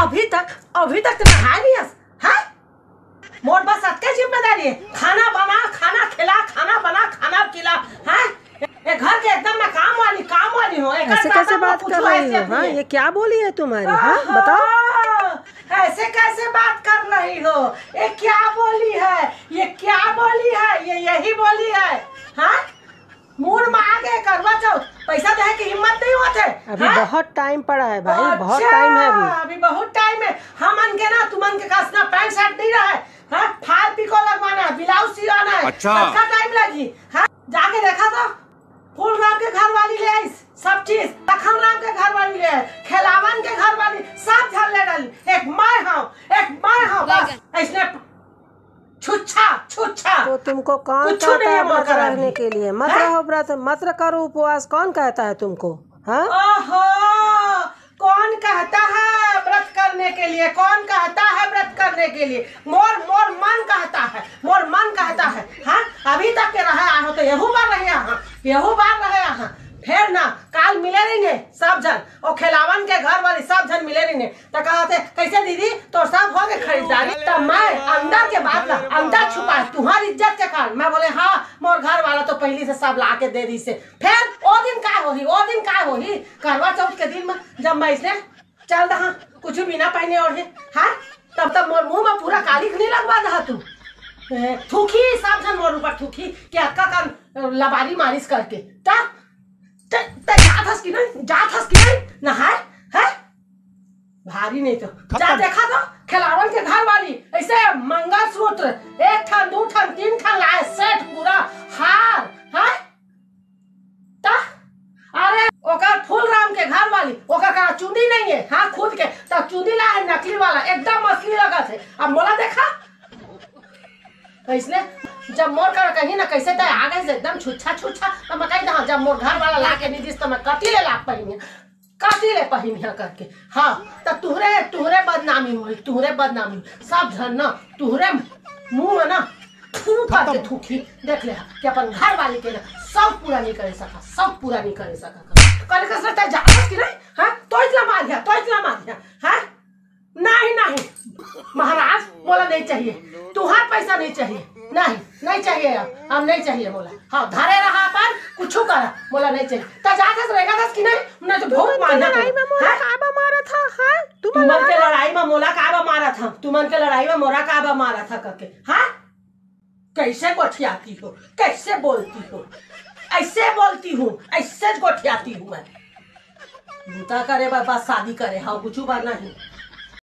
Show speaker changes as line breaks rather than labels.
अभी तक तो नहाया नहीं है? मोर बस अतके जिम्मेदारी है, खाना बना, खाना खिला, खाना बना, खाना खिला। है ये घर के एकदम मैं काम वाली हो।
ऐसे कैसे बात कर रही हो? हाँ, ये क्या बोली है तुम्हारी? हाँ बताओ।
ऐसे कैसे बात कर रही हो? ये क्या बोली है? ये क्या बोली है? ये यही बोली है। हाँ, मूड में आ गए करवा चौथ, पैसा देने की हिम्मत नहीं होते।
अभी बहुत टाइम पड़ा है भाई, बहुत टाइम है
अभी बहुत टाइम है। हमन के ना तुमन के पास ना पैंट शर्ट नहीं रहे। हाँ, फाल पिको लगवाना है, ब्लाउज सिलाना है।
अच्छा,
कितना टाइम लगी? हाँ, जाके देखा तो फूल राम के घर वाली ले आई सब चीज, लखन राम के घर वाली ले आई, खेलावन के घर वाली सब घर ले डाली। एक मैं हूँ बस। ऐसने छुच्छा
तो तुमको कौन कहता है व्रत रहने के लिए? मत रहो व्रत, मत करो उपवास। कौन कहता है तुमको? हाँ,
ओहो, कौन कहता है व्रत करने के लिए? कौन कहता है व्रत करने के लिए? मोर मन कहता है। हाँ, अभी तक के रहे हो तो यहू बार रहे यहाँ। फिर ना काल मिले रहेंगे सब जन, और खिलावन के घर वाली सब जन मिले रहेंगे। तो कहते कैसे दीदी तो सब हो गए खरीदारी? तो मैं अंदर के बात ला अंदर छुपा तुम्हारी इज्जत के कारण मैं बोले हाँ मोर घर वाला तो पहले से सब ला के दे दी से। फिर वो दिन का होही करवा चौथ के दिन में जब मैं इसने चल रहा कुछ भी ना पहने और हाँ, तब मोर मुंह में पूरा काली नहीं लगवा रहा तू। थूकी सब जन मोर ऊपर थूकी कि अक्का का लबारी मारिश करके जात हस की नहीं नहाए है भारी नहीं तो जा देखा तो खिलावन के घर वाली ऐसे मंगलसूत्र 1 ठन 2 ठन 3 ठन लाए सेट पूरा हार है। अरे ओकर फूल राम के घर वाली ओकर का चूड़ी नहीं है। हाँ, खुद के तब चूड़ी ला है नकली वाला, एकदम असली लगा थे। अब मोला देखा इसने जब मोर कर कहीं ना कैसे तो आगे से एकदम छुच्छा तो मैं कही जब मोर घर वाला ला के नहीं दिस तो मैं कटी ले पहिनिया करके। हाँ, तब तुहरे बदनामी हुई सब जन ना तुहरे मुंह में ना थू करके थूकी। देख ले कि अपन घर वाले के ना सब पूरा नहीं करे सका करे कसरत जात की नहीं। हाँ, तो इतना मार दिया हाँ। नहीं महाराज बोला नहीं चाहिए, तुम्हारा पैसा नहीं चाहिए, नहीं चाहिए अब नहीं चाहिए बोला। हाँ, धरे रहा पर कुछ करा बोला नहीं चाहिए। तो जाकर रहेगा दस की नहीं तो बहुत मारना
लड़ाई में मोला काबा मारा था। हाँ,
तुमन के लड़ाई में मोला काबा मारा था करके। हाँ, कैसे गोठियाती हो, कैसे बोलती हो? ऐसे बोलती हूँ, ऐसे गोठियाती हूँ मैं। बूता करे बस शादी करे। हाँ, कुछ बात नहीं।